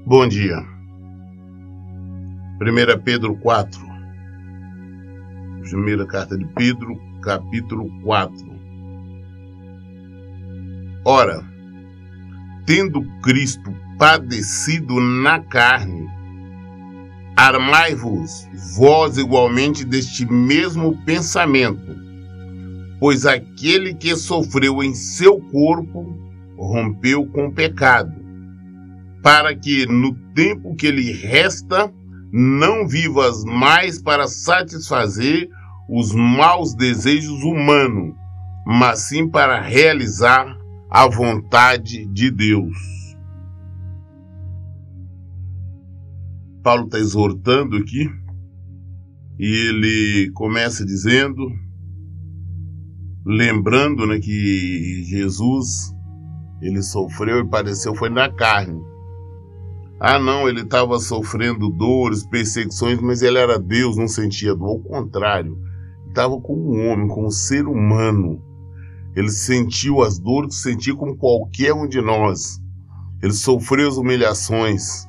Bom dia. 1 Pedro 4. Primeira carta de Pedro, capítulo 4. Ora, tendo Cristo padecido na carne, armai-vos vós igualmente deste mesmo pensamento, pois aquele que sofreu em seu corpo rompeu com o pecado, para que no tempo que lhe resta não vivas mais para satisfazer os maus desejos humanos, mas sim para realizar a vontade de Deus. Paulo está exortando aqui, e ele começa dizendo, lembrando, que Jesus, ele sofreu e padeceu, foi na carne. Não, ele estava sofrendo dores, perseguições, mas ele era Deus, não sentia dor. Ao contrário, estava como um homem, como um ser humano. Ele sentiu as dores, sentia como qualquer um de nós. Ele sofreu as humilhações.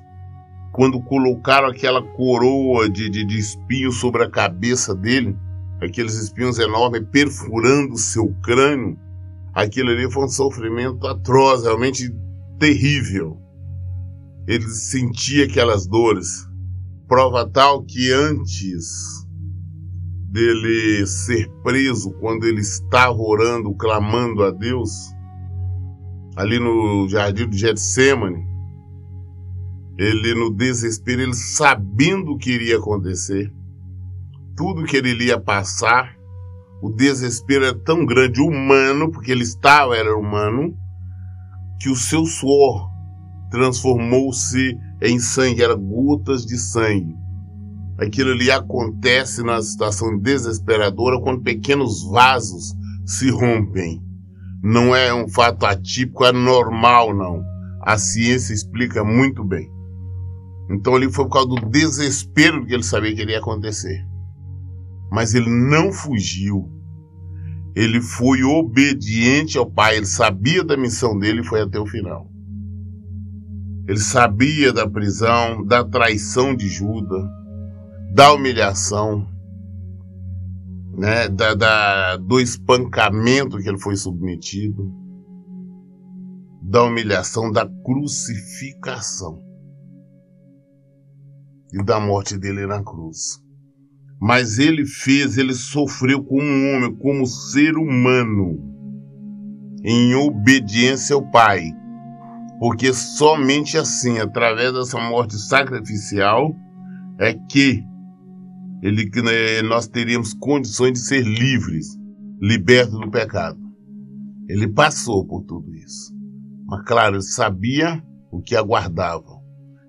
Quando colocaram aquela coroa de espinhos sobre a cabeça dele, aqueles espinhos enormes perfurando o seu crânio, aquilo ali foi um sofrimento atroz, realmente terrível. Ele sentia aquelas dores, prova tal que antes dele ser preso, quando ele estava orando, clamando a Deus, ali no jardim de Getsêmani, ele no desespero, ele sabendo o que iria acontecer, tudo que ele iria passar, o desespero era tão grande, humano, porque ele era humano, que o seu suor transformou-se em sangue, era gotas de sangue. Aquilo ali acontece na situação desesperadora quando pequenos vasos se rompem. Não é um fato atípico, é normal, não. A ciência explica muito bem. Então ali foi por causa do desespero que ele sabia que iria acontecer. Mas ele não fugiu. Ele foi obediente ao Pai, ele sabia da missão dele e foi até o final. Ele sabia da prisão, da traição de Judas, da humilhação, do espancamento que ele foi submetido, da humilhação, da crucificação e da morte dele na cruz. Mas ele sofreu como um homem, como ser humano, em obediência ao Pai. Porque somente assim, através dessa morte sacrificial, é que nós teríamos condições de ser livres, libertos do pecado. Ele passou por tudo isso. Mas claro, ele sabia o que aguardava.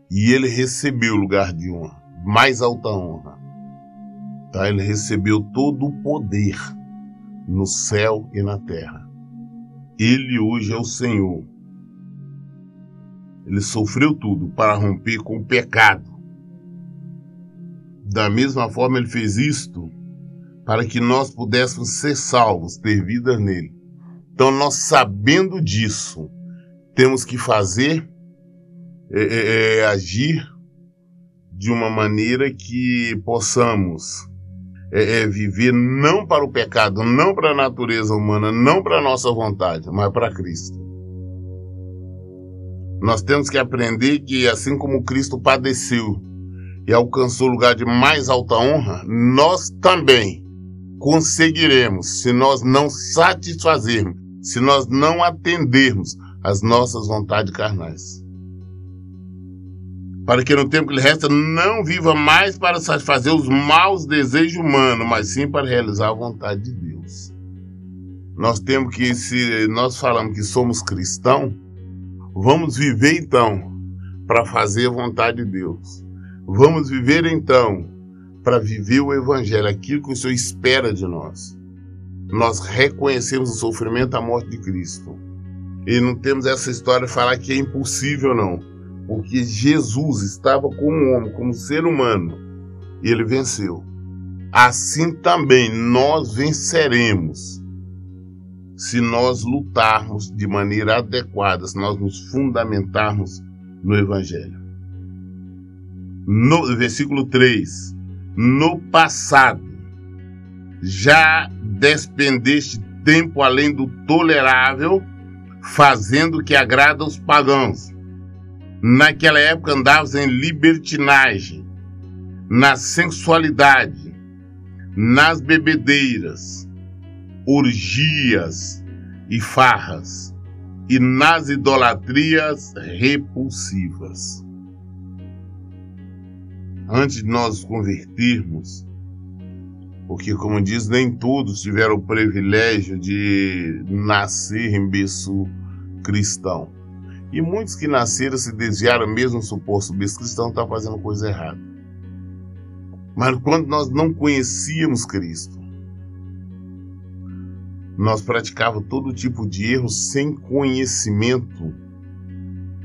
E ele recebeu o lugar de honra, mais alta honra. Tá? Ele recebeu todo o poder no céu e na terra. Ele hoje é o Senhor. Ele sofreu tudo para romper com o pecado. Da mesma forma, ele fez isto para que nós pudéssemos ser salvos, ter vida nele. Então, nós sabendo disso, temos que fazer, agir de uma maneira que possamos viver não para o pecado, não para a natureza humana, não para a nossa vontade, mas para Cristo. Nós temos que aprender que assim como Cristo padeceu e alcançou o lugar de mais alta honra, nós também conseguiremos, se nós não satisfazermos, se nós não atendermos às nossas vontades carnais. Para que no tempo que lhe resta não viva mais para satisfazer os maus desejos humanos, mas sim para realizar a vontade de Deus. Nós temos que, se nós falamos que somos cristãos, vamos viver então para fazer a vontade de Deus. Vamos viver então para viver o Evangelho, aquilo que o Senhor espera de nós. Nós reconhecemos o sofrimento e a morte de Cristo. E não temos essa história de falar que é impossível, não. Porque Jesus estava como um homem, como ser humano, e ele venceu. Assim também nós venceremos se nós lutarmos de maneira adequada, se nós nos fundamentarmos no Evangelho. No versículo 3, no passado, já despendeste tempo além do tolerável, fazendo o que agrada aos pagãos. Naquela época andavas em libertinagem, na sensualidade, nas bebedeiras, orgias e farras, e nas idolatrias repulsivas. Antes de nós nos convertermos, porque, como diz, nem todos tiveram o privilégio de nascer em berço cristão. E muitos que nasceram se desviaram mesmo no suposto berço cristão, estão fazendo coisa errada. Mas quando nós não conhecíamos Cristo, nós praticávamos todo tipo de erro sem conhecimento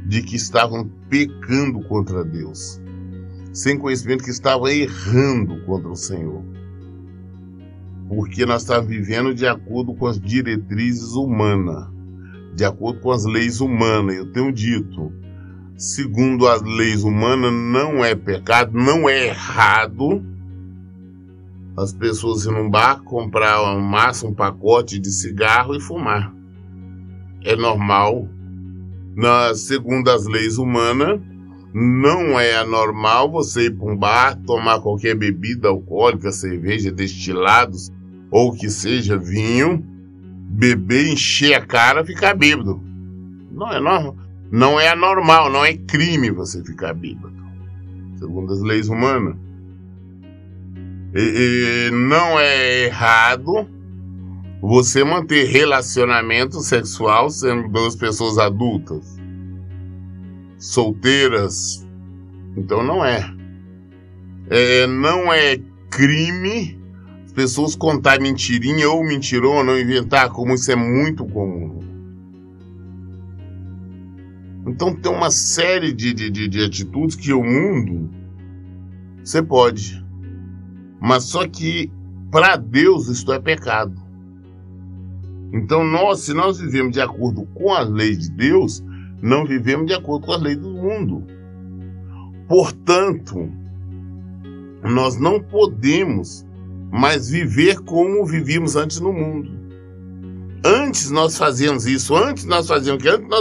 de que estavam pecando contra Deus, sem conhecimento que estavam errando contra o Senhor. Porque nós estávamos vivendo de acordo com as diretrizes humanas, de acordo com as leis humanas. Eu tenho dito, segundo as leis humanas, não é pecado, não é errado as pessoas ir num bar, comprar um pacote de cigarro e fumar. É normal. Segundo as leis humanas, não é anormal você ir para um bar, tomar qualquer bebida alcoólica, cerveja, destilados, ou que seja vinho, beber, encher a cara e ficar bêbado. Não é normal. Não é anormal, não é crime você ficar bêbado, segundo as leis humanas. E não é errado você manter relacionamento sexual sendo duas pessoas adultas, solteiras. Então não é. Não é crime as pessoas contar mentirinha ou mentirona ou inventar, como isso é muito comum. Então tem uma série de atitudes que o mundo você pode. Mas só que para Deus isto é pecado. Então se nós vivemos de acordo com as leis de Deus, não vivemos de acordo com as leis do mundo. Portanto, nós não podemos mais viver como vivíamos antes no mundo. Antes nós fazíamos isso, antes nós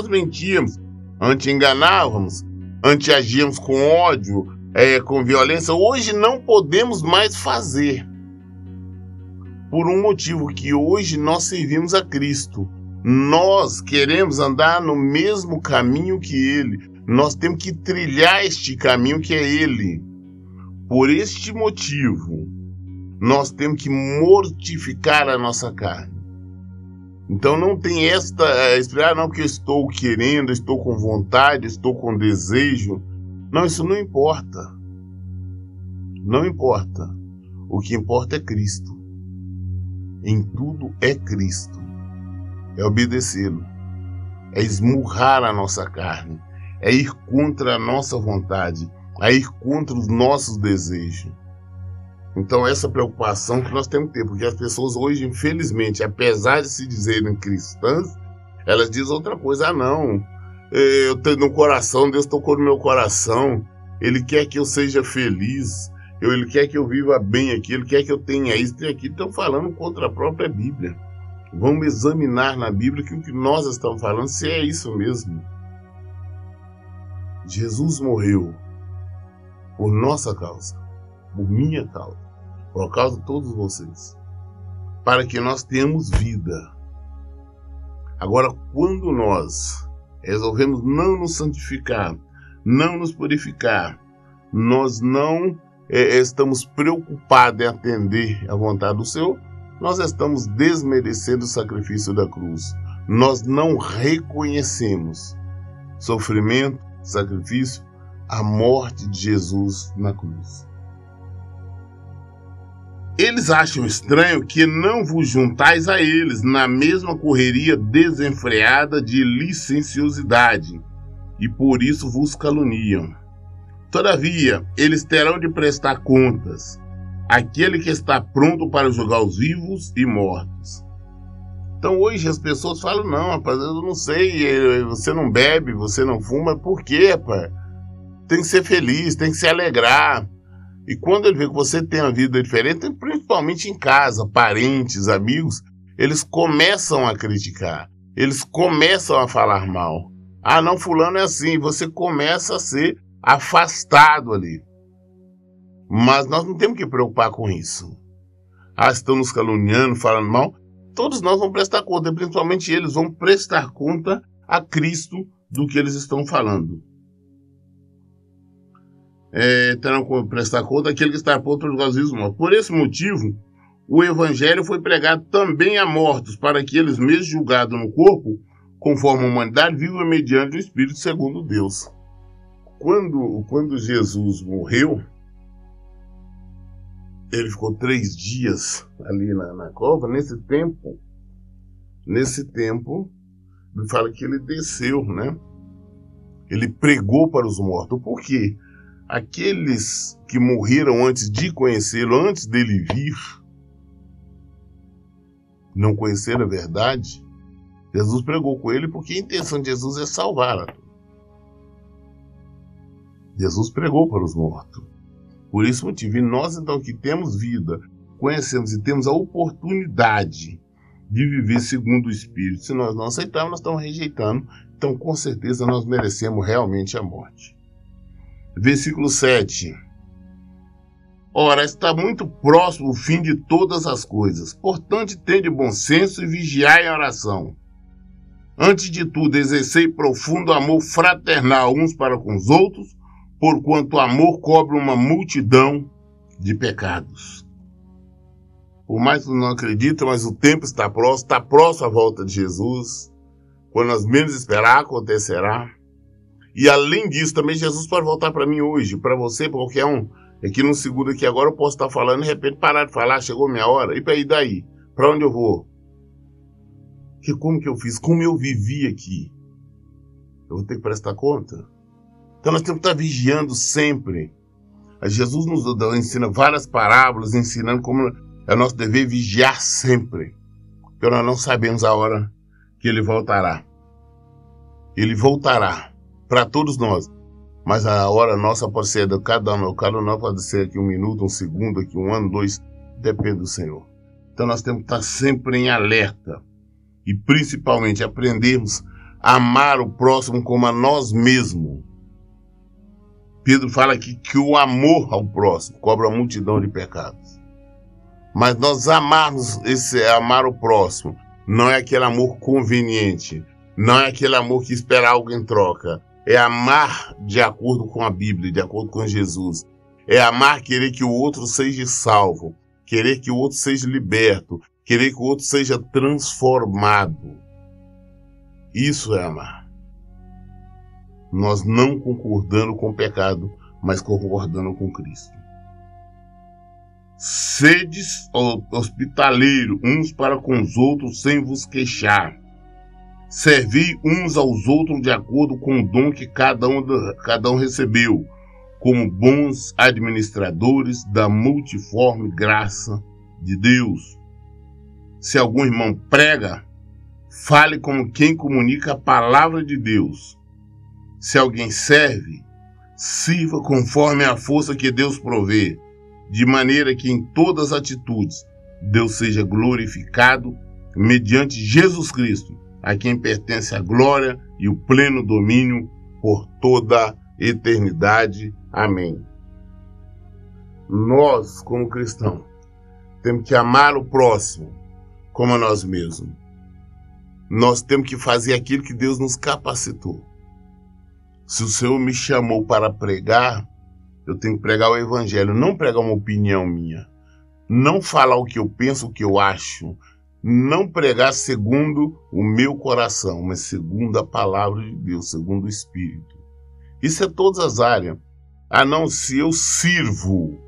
mentíamos, antes enganávamos, antes agíamos com ódio, com violência. Hoje não podemos mais fazer. Por um motivo, que hoje nós servimos a Cristo. Nós queremos andar no mesmo caminho que Ele. Nós temos que trilhar este caminho que é Ele. Por este motivo, nós temos que mortificar a nossa carne. Então não tem esperar não que eu estou querendo, estou com vontade, estou com desejo. Não, isso não importa. Não importa. O que importa é Cristo. Em tudo é Cristo. É obedecê-lo. É esmurrar a nossa carne. É ir contra a nossa vontade. É ir contra os nossos desejos. Então essa preocupação que nós temos que ter. Porque as pessoas hoje, infelizmente, apesar de se dizerem cristãs, elas dizem outra coisa. não. Eu tenho no coração, Deus tocou no meu coração. Ele quer que eu seja feliz. Ele quer que eu viva bem aqui. Ele quer que eu tenha isso e aquilo. Estão falando contra a própria Bíblia. Vamos examinar na Bíblia que o que nós estamos falando, se é isso mesmo. Jesus morreu por nossa causa, por minha causa, por causa de todos vocês, para que nós tenhamos vida. Agora, quando nós resolvemos não nos santificar, não nos purificar, nós não estamos preocupados em atender à vontade do Senhor, nós estamos desmerecendo o sacrifício da cruz. Nós não reconhecemos sofrimento, sacrifício, a morte de Jesus na cruz. Eles acham estranho que não vos juntais a eles na mesma correria desenfreada de licenciosidade, e por isso vos caluniam. Todavia, eles terão de prestar contas àquele que está pronto para julgar os vivos e mortos. Então hoje as pessoas falam, não, rapaz, eu não sei, você não bebe, você não fuma, por quê, rapaz? tem que ser feliz, tem que se alegrar. E quando ele vê que você tem uma vida diferente, principalmente em casa, parentes, amigos, eles começam a criticar, eles começam a falar mal. Ah, não, fulano é assim, você começa a ser afastado ali. Mas nós não temos que preocupar com isso. Ah, estão nos caluniando, falando mal. Todos nós vamos prestar conta, principalmente eles vão prestar conta a Cristo do que eles estão falando. Terão que prestar conta aquele que está pronto para os mortos. Por esse motivo, o evangelho foi pregado também a mortos, para que eles mesmos julgados no corpo, conforme a humanidade, vivam mediante o Espírito segundo Deus. Quando Jesus morreu, ele ficou 3 dias ali na cova. Nesse tempo, ele fala que ele desceu, né? Ele pregou para os mortos. Por quê? Aqueles que morreram antes de conhecê-lo, antes dele vir, não conheceram a verdade, Jesus pregou com ele, porque a intenção de Jesus é salvar. Jesus pregou para os mortos. Por esse motivo, e nós então que temos vida, conhecemos e temos a oportunidade de viver segundo o Espírito, se nós não aceitarmos, nós estamos rejeitando, então com certeza nós merecemos realmente a morte. Versículo 7. Ora, está muito próximo o fim de todas as coisas. Portanto, tende bom senso e vigiai em oração. Antes de tudo, exercei profundo amor fraternal uns para com os outros, porquanto o amor cobre uma multidão de pecados. Por mais que não acreditem, mas o tempo está próximo a volta de Jesus. Quando nós menos esperar, acontecerá. E além disso, também Jesus pode voltar para mim hoje, para você, para qualquer um. É que no segundo aqui agora eu posso estar falando e de repente parar de falar, chegou minha hora. E daí? Para onde eu vou? Como que eu fiz? Como eu vivi aqui? Eu vou ter que prestar conta? Então nós temos que estar vigiando sempre. Jesus nos ensina várias parábolas, ensinando como é nosso dever vigiar sempre. Porque nós não sabemos a hora que ele voltará. Ele voltará para todos nós. Mas a hora nossa pode ser de cada um pode ser aqui 1 minuto, 1 segundo, aqui 1 ano, 2, depende do Senhor. Então nós temos que estar sempre em alerta. E principalmente aprendermos a amar o próximo como a nós mesmos. Pedro fala aqui que o amor ao próximo cobre uma multidão de pecados. Mas nós amar o próximo não é aquele amor conveniente, não é aquele amor que espera algo em troca. É amar de acordo com a Bíblia, de acordo com Jesus. É amar, querer que o outro seja salvo, querer que o outro seja liberto, querer que o outro seja transformado. Isso é amar. Nós não concordando com o pecado, mas concordando com Cristo. Sedes hospitaleiros uns para com os outros sem vos queixar. Servi uns aos outros de acordo com o dom que cada um recebeu, como bons administradores da multiforme graça de Deus. Se algum irmão prega, fale como quem comunica a palavra de Deus. Se alguém serve, sirva conforme a força que Deus provê, de maneira que em todas as atitudes Deus seja glorificado mediante Jesus Cristo, a quem pertence a glória e o pleno domínio por toda a eternidade. Amém. Nós, como cristãos, temos que amar o próximo como a nós mesmos. Nós temos que fazer aquilo que Deus nos capacitou. Se o Senhor me chamou para pregar, eu tenho que pregar o Evangelho, não pregar uma opinião minha. Não falar o que eu penso, o que eu acho. Não pregar segundo o meu coração, mas segundo a palavra de Deus, segundo o Espírito. Isso é todas as áreas. Ah, não, se eu sirvo,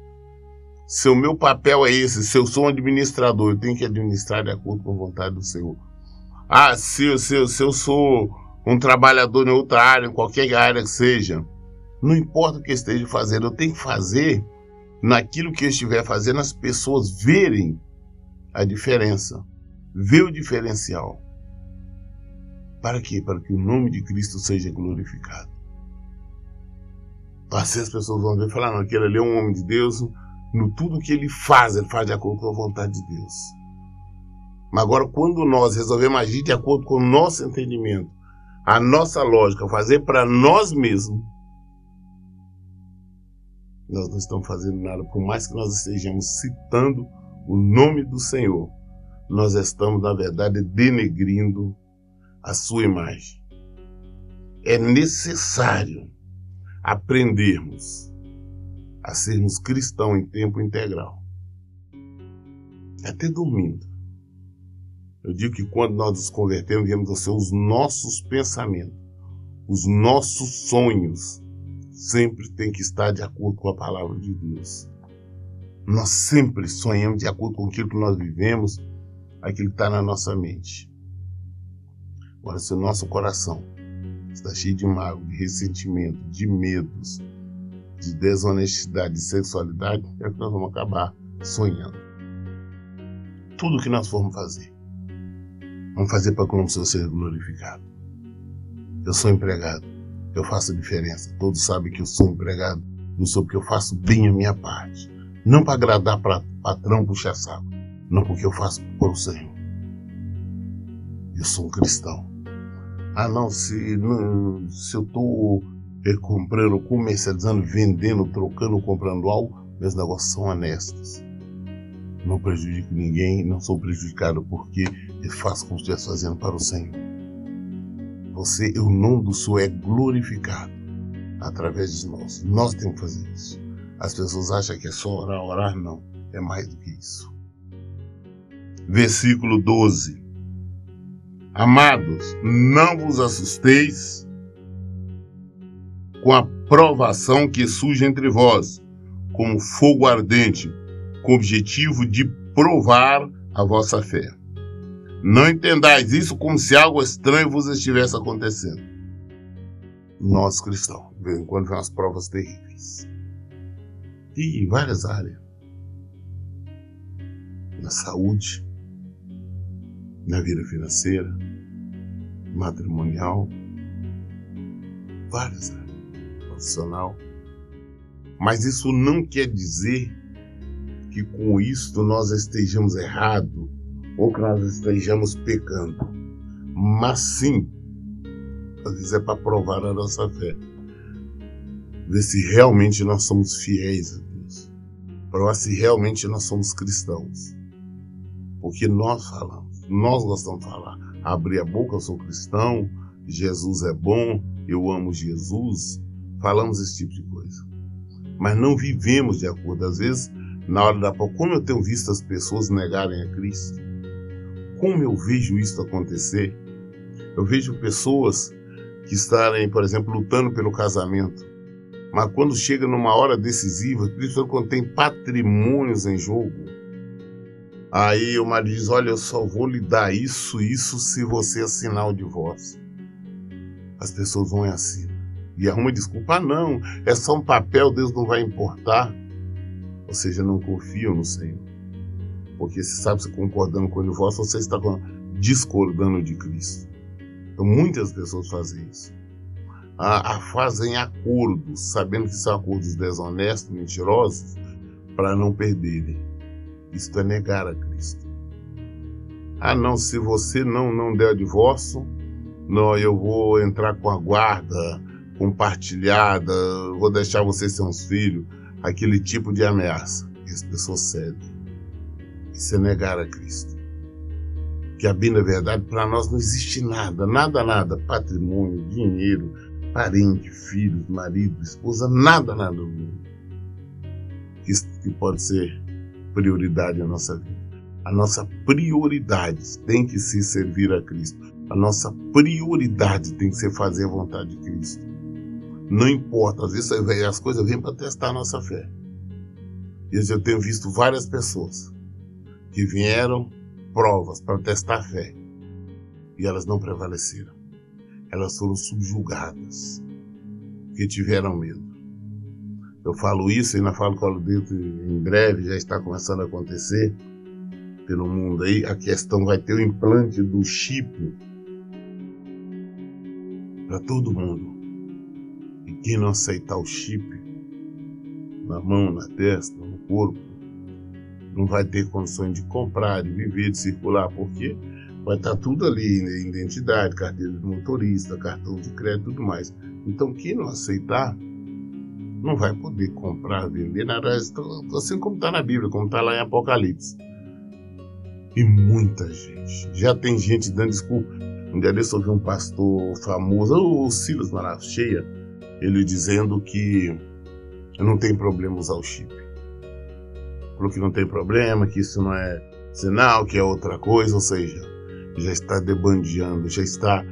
se o meu papel é esse, se eu sou um administrador, eu tenho que administrar de acordo com a vontade do Senhor. Ah, se eu sou um trabalhador em outra área, em qualquer área que seja, não importa o que eu esteja fazendo, eu tenho que fazer naquilo que eu estiver fazendo, as pessoas verem a diferença, ver o diferencial. Para quê? Para que o nome de Cristo seja glorificado. Assim as pessoas vão ver e falar, não, aquele ali é um homem de Deus, no tudo que ele faz de acordo com a vontade de Deus. Mas agora, quando nós resolvemos agir de acordo com o nosso entendimento, a nossa lógica, fazer para nós mesmos, nós não estamos fazendo nada. Por mais que nós estejamos citando o nome do Senhor, nós estamos, na verdade, denegrindo a sua imagem. É necessário aprendermos a sermos cristãos em tempo integral. Até dormindo. Eu digo que quando nós nos convertemos, viemos a ser os nossos pensamentos, os nossos sonhos, sempre tem que estar de acordo com a palavra de Deus. Nós sempre sonhamos de acordo com aquilo que nós vivemos, aquilo que está na nossa mente. Agora, se o nosso coração está cheio de mágoa, de ressentimento, de medos, de desonestidade, de sexualidade, é que nós vamos acabar sonhando. Tudo que nós formos fazer, vamos fazer para que o nome do Senhor seja glorificado. Eu sou empregado, eu faço diferença. Todos sabem que eu sou empregado do Senhor porque eu faço bem a minha parte. Não para agradar para patrão, puxar saco. Não, porque eu faço por o Senhor. Eu sou um cristão. Ah, não, se eu estou comprando, comercializando, vendendo, trocando, comprando algo, meus negócios são honestos. Não prejudico ninguém, não sou prejudicado porque eu faço como se estivesse fazendo para o Senhor. O nome do Senhor é glorificado através de nós. Nós temos que fazer isso. As pessoas acham que é só orar, não. É mais do que isso. Versículo 12. Amados, não vos assusteis com a provação que surge entre vós, como fogo ardente, com o objetivo de provar a vossa fé. Não entendais isso como se algo estranho vos estivesse acontecendo. Nós cristãos, de vez em quando vem umas provas terríveis. E em várias áreas. Na saúde, na vida financeira, matrimonial, várias áreas, profissional. Mas isso não quer dizer que com isso nós estejamos errados ou que nós estejamos pecando. Mas sim, às vezes é para provar a nossa fé. Ver se realmente nós somos fiéis a Deus. Provar se realmente nós somos cristãos. Porque nós falamos, nós gostamos de falar. Abrir a boca, eu sou cristão, Jesus é bom, eu amo Jesus. Falamos esse tipo de coisa. Mas não vivemos de acordo. Às vezes, na hora da prova, como eu tenho visto as pessoas negarem a Cristo, como eu vejo isso acontecer, eu vejo pessoas que estarem, por exemplo, lutando pelo casamento, mas quando chega numa hora decisiva, principalmente quando tem patrimônios em jogo, aí o marido diz, olha, eu só vou lhe dar isso se você assinar o divórcio. As pessoas vão assim e arrumam desculpa, não, é só um papel, Deus não vai importar. Ou seja, não confiam no Senhor. Porque você sabe, se concordando com o divórcio, você está discordando de Cristo. Então muitas pessoas fazem isso. Fazem acordos, sabendo que são acordos desonestos, mentirosos, para não perderem. Isto é negar a Cristo. Não, se você não der o divórcio, não, eu vou entrar com a guarda compartilhada, vou deixar você ser uns filhos. Aquele tipo de ameaça que as pessoas cedem. Isso é negar a Cristo. Que a bem na verdade, para nós não existe nada, nada, patrimônio, dinheiro, parente, filhos, marido, esposa, nada no mundo que pode ser prioridade na nossa vida. A nossa prioridade tem que ser servir a Cristo. A nossa prioridade tem que ser fazer a vontade de Cristo. Não importa, às vezes as coisas vêm para testar a nossa fé. E eu tenho visto várias pessoas que vieram provas para testar a fé e elas não prevaleceram. Elas foram subjugadas, porque tiveram medo. Eu falo isso e ainda falo que em breve já está começando a acontecer pelo mundo aí. A questão vai ter o implante do chip para todo mundo. E quem não aceitar o chip na mão, na testa, no corpo, não vai ter condições de comprar, de viver, de circular, porque vai estar tudo ali, né? Identidade, carteira de motorista, cartão de crédito e tudo mais. Então quem não aceitar não vai poder comprar, vender nada, assim como está na Bíblia, como está lá em Apocalipse. E muita gente, já tem gente dando desculpa. Um dia desse eu ouvi um pastor famoso, o Silas Malacheia, ele dizendo que não tem problema usar o chip. Falou que não tem problema, que isso não é sinal, que é outra coisa, ou seja, já está debandeando, já está,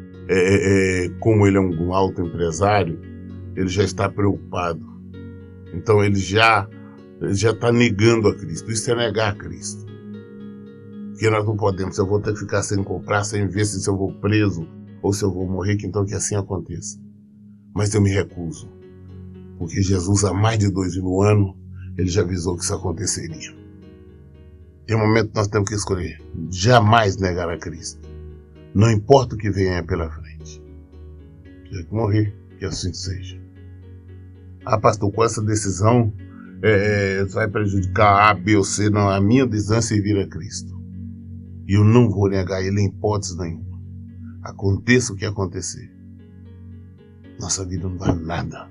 como ele é um alto empresário, ele já está preocupado. Então ele já está negando a Cristo. Isso é negar a Cristo. Porque nós não podemos, eu vou ter que ficar sem comprar, sem ver se eu vou preso ou se eu vou morrer, que então que assim aconteça. Mas eu me recuso. Porque Jesus, há mais de 2000 anos, ele já avisou que isso aconteceria. Tem um momento que nós temos que escolher. Jamais negar a Cristo. Não importa o que venha pela frente. Tem que morrer, que assim seja. Ah, pastor, com essa decisão vai prejudicar A, B ou C. Não, a minha decisão é servir a Cristo. E eu não vou negar ele em hipótese nenhuma. Aconteça o que acontecer. Nossa vida não vale nada.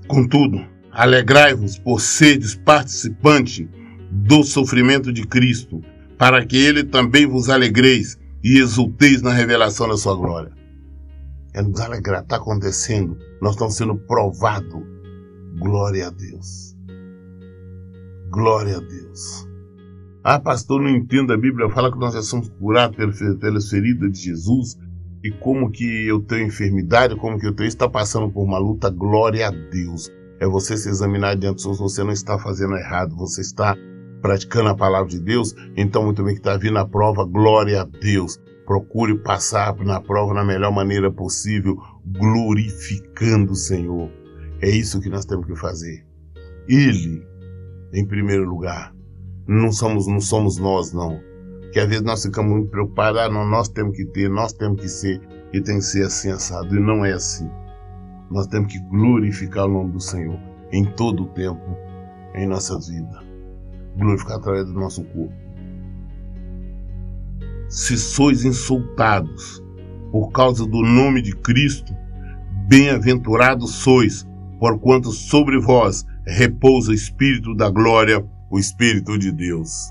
Contudo, alegrai-vos por seres participantes do sofrimento de Cristo, para que ele também vos alegreis e exulteis na revelação da sua glória. É nos alegrar, está acontecendo, nós estamos sendo provados. Glória a Deus. Glória a Deus. Ah, pastor, não entendo a Bíblia, fala que nós já somos curados pelas feridas de Jesus, e como que eu tenho enfermidade, como que eu tenho, está passando por uma luta, glória a Deus. É você se examinar diante de Deus, você não está fazendo errado, você está praticando a palavra de Deus, então muito bem que está vindo a prova, glória a Deus. Procure passar na prova da melhor maneira possível, glorificando o Senhor. É isso que nós temos que fazer. Ele, em primeiro lugar. Não somos nós, não. Porque às vezes nós ficamos muito preocupados, não, nós temos que ter, nós temos que ser, e tem que ser assim, assado. E não é assim. Nós temos que glorificar o nome do Senhor em todo o tempo, em nossas vidas. Glorificar através do nosso corpo. Se sois insultados por causa do nome de Cristo, bem-aventurados sois, porquanto sobre vós repousa o Espírito da glória, o Espírito de Deus.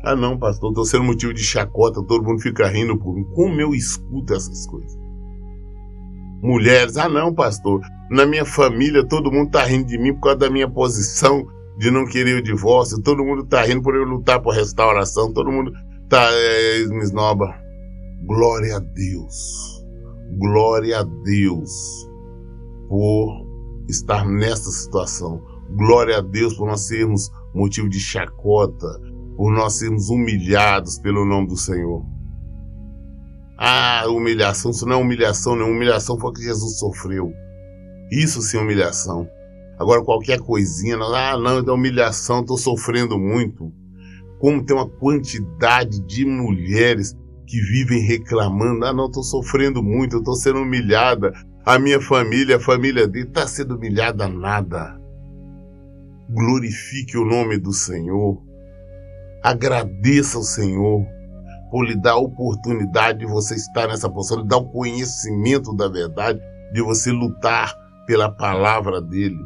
Ah não, pastor, estou sendo motivo de chacota, todo mundo fica rindo por mim. Como eu escuto essas coisas? Mulheres, ah não, pastor, na minha família todo mundo está rindo de mim por causa da minha posição de não querer o divórcio, todo mundo está rindo por eu lutar por restauração, todo mundo me esnoba. Glória a Deus. Glória a Deus por estar nessa situação. Glória a Deus por nós sermos motivo de chacota, por nós sermos humilhados pelo nome do Senhor. Ah, humilhação, isso não é humilhação, não. Humilhação foi o que Jesus sofreu. Isso sim é humilhação. Agora qualquer coisinha, não, é humilhação, estou sofrendo muito. Como tem uma quantidade de mulheres que vivem reclamando, não, estou sofrendo muito, eu estou sendo humilhada, a minha família, a família dele está sendo humilhada, nada. Glorifique o nome do Senhor, agradeça ao Senhor por lhe dar a oportunidade de você estar nessa posição, de dar o conhecimento da verdade, de você lutar pela palavra dele.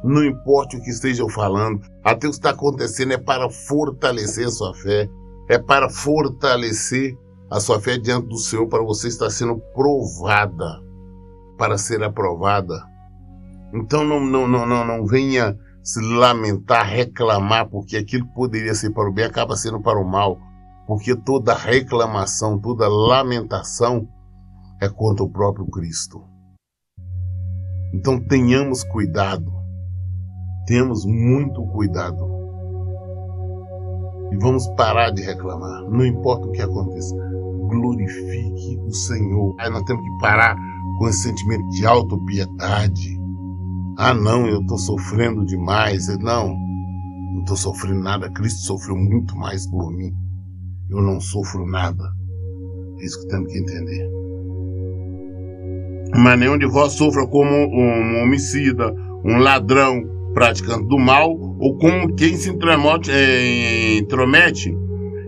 Não importa o que estejam falando, até o que está acontecendo é para fortalecer a sua fé, é para fortalecer a sua fé diante do Senhor, para você estar sendo provada, para ser aprovada. Então não venha se lamentar, reclamar, porque aquilo que poderia ser para o bem acaba sendo para o mal, porque toda reclamação, toda lamentação é contra o próprio Cristo. Então tenhamos cuidado. Temos muito cuidado. E vamos parar de reclamar. Não importa o que aconteça. Glorifique o Senhor. Aí nós temos que parar com esse sentimento de autopiedade. Ah não, eu estou sofrendo demais. Não estou sofrendo nada. Cristo sofreu muito mais por mim. Eu não sofro nada. É isso que temos que entender. Mas nenhum de vós sofra como um homicida, um ladrão, praticante do mal, ou como quem se intromete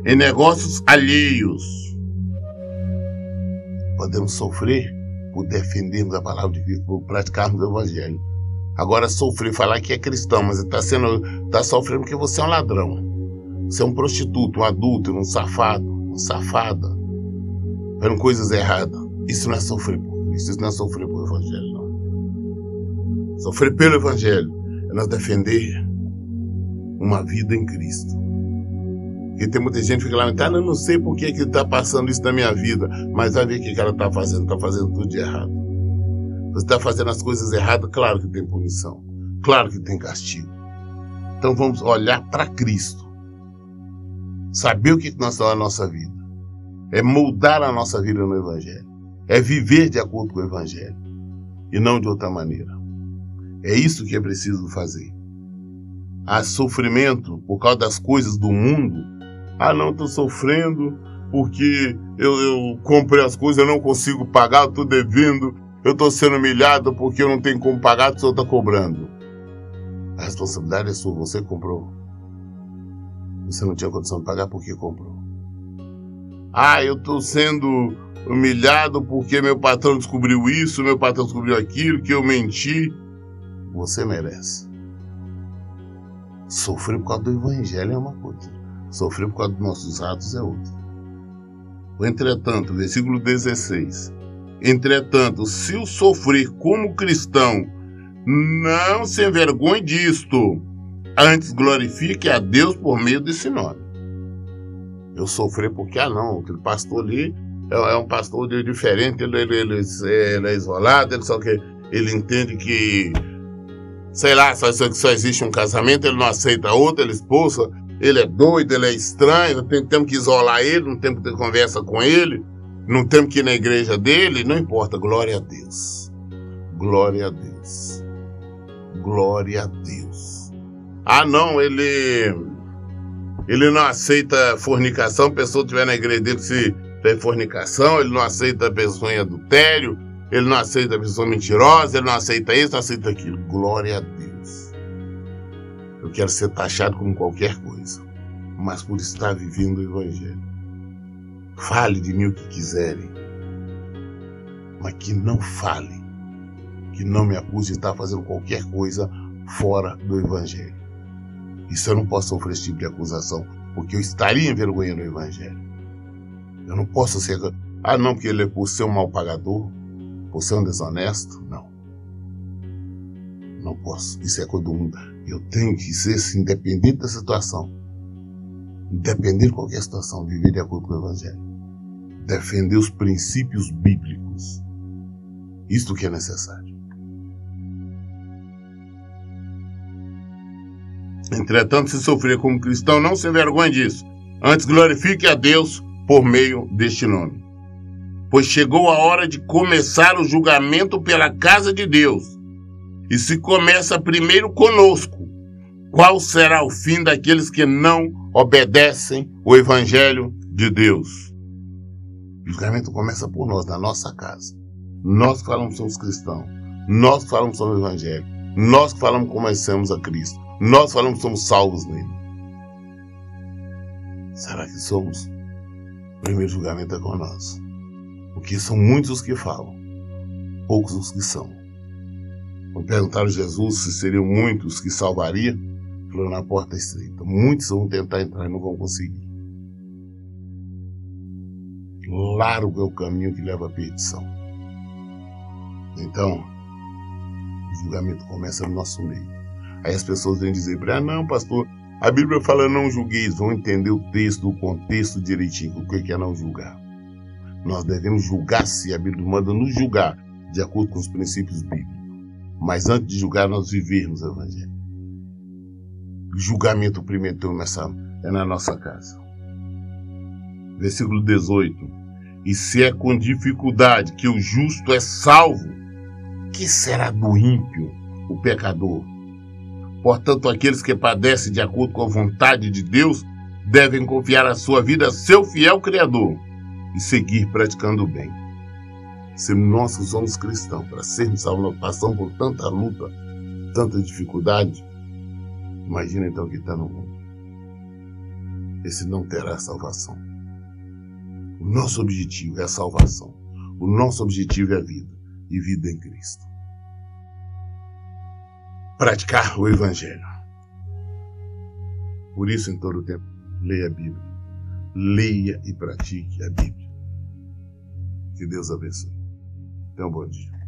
em negócios alheios. Podemos sofrer por defendermos a palavra de Cristo, por praticarmos o Evangelho. Agora sofrer, falar que é cristão, mas está sofrendo porque você é um ladrão. Você é um prostituto, um adúltero, um safado, uma safada, fazendo coisas erradas. Isso não é sofrer por Cristo, isso não é sofrer por Evangelho, não. Sofrer pelo Evangelho é nós defender uma vida em Cristo. Porque tem muita gente que fica lamentando, eu não sei por que está passando isso na minha vida, mas vai ver o que ela está fazendo tudo de errado. Você está fazendo as coisas erradas, claro que tem punição, claro que tem castigo. Então vamos olhar para Cristo, saber o que nós somos na nossa vida, é moldar a nossa vida no Evangelho, é viver de acordo com o Evangelho e não de outra maneira. É isso que é preciso fazer. Há sofrimento por causa das coisas do mundo. Ah, não, estou sofrendo porque eu comprei as coisas, eu não consigo pagar, eu estou devendo, eu estou sendo humilhado porque eu não tenho como pagar, o senhor está cobrando. A responsabilidade é sua, você comprou. Você não tinha condição de pagar porque comprou. Ah, eu estou sendo humilhado porque meu patrão descobriu isso, meu patrão descobriu aquilo, que eu menti. Você merece. Sofrer por causa do Evangelho é uma coisa. Sofrer por causa dos nossos atos é outra. Entretanto, versículo 16. Entretanto, se o sofrer como cristão, não se envergonhe disto, antes glorifique a Deus por meio desse nome. Eu sofrer porque, não, aquele pastor ali é um pastor diferente, ele é isolado, ele entende que, sei lá, só existe um casamento, ele não aceita outro, ele expulsa, ele é doido, ele é estranho, temos que isolar ele, não temos que ter conversa com ele, não temos que ir na igreja dele, não importa, glória a Deus. Glória a Deus. Glória a Deus. Ah, não, ele não aceita fornicação, a pessoa estiver na igreja dele se tem fornicação, ele não aceita a pessoa em adultério, ele não aceita a pessoa mentirosa, ele não aceita isso, não aceita aquilo. Glória a Deus. Eu quero ser taxado como qualquer coisa, mas por estar vivendo o Evangelho. Fale de mim o que quiserem, mas que não fale, que não me acuse de estar fazendo qualquer coisa fora do Evangelho. Isso eu não posso sofrer esse tipo de acusação, porque eu estaria envergonhando o Evangelho. Eu não posso ser... Ah, não, porque ele é por ser um mal pagador, por ser um desonesto. Não. Não posso. Isso é coisa do mundo. Eu tenho que ser, assim, independente da situação. Independente de qualquer situação, viver de acordo com o Evangelho. Defender os princípios bíblicos. Isto que é necessário. Entretanto, se sofrer como cristão, não se envergonhe disso. Antes glorifique a Deus por meio deste nome. Pois chegou a hora de começar o julgamento pela casa de Deus. E se começa primeiro conosco, qual será o fim daqueles que não obedecem o Evangelho de Deus? O julgamento começa por nós, na nossa casa. Nós que falamos que somos cristãos. Nós que falamos sobre o Evangelho. Nós que falamos que conhecemos a Cristo. Nós falamos que somos salvos nele. Será que somos? O primeiro julgamento é com nós. Porque são muitos os que falam, poucos os que são. Quando perguntaram a Jesus se seriam muitos que salvaria, falou, na porta estreita. Muitos vão tentar entrar e não vão conseguir. Largo é o caminho que leva à perdição. Então, o julgamento começa no nosso meio. Aí as pessoas vêm dizer para não, pastor, a Bíblia fala não julgueis. Vão entender o texto, o contexto direitinho, o que é não julgar. Nós devemos julgar se a Bíblia manda nos julgar de acordo com os princípios bíblicos. Mas antes de julgar, nós vivermos o Evangelho. O julgamento primeiro é na nossa casa. Versículo 18. E se é com dificuldade que o justo é salvo, que será do ímpio, o pecador? Portanto, aqueles que padecem de acordo com a vontade de Deus devem confiar a sua vida a seu fiel Criador e seguir praticando o bem. Se nós que somos cristãos, para sermos salvos, nós passamos por tanta luta, tanta dificuldade, imagina então que está no mundo. Esse não terá salvação. O nosso objetivo é a salvação. O nosso objetivo é a vida. E vida em Cristo. Praticar o Evangelho. Por isso, em todo o tempo, leia a Bíblia. Leia e pratique a Bíblia. Que Deus abençoe. Tenha um bom dia.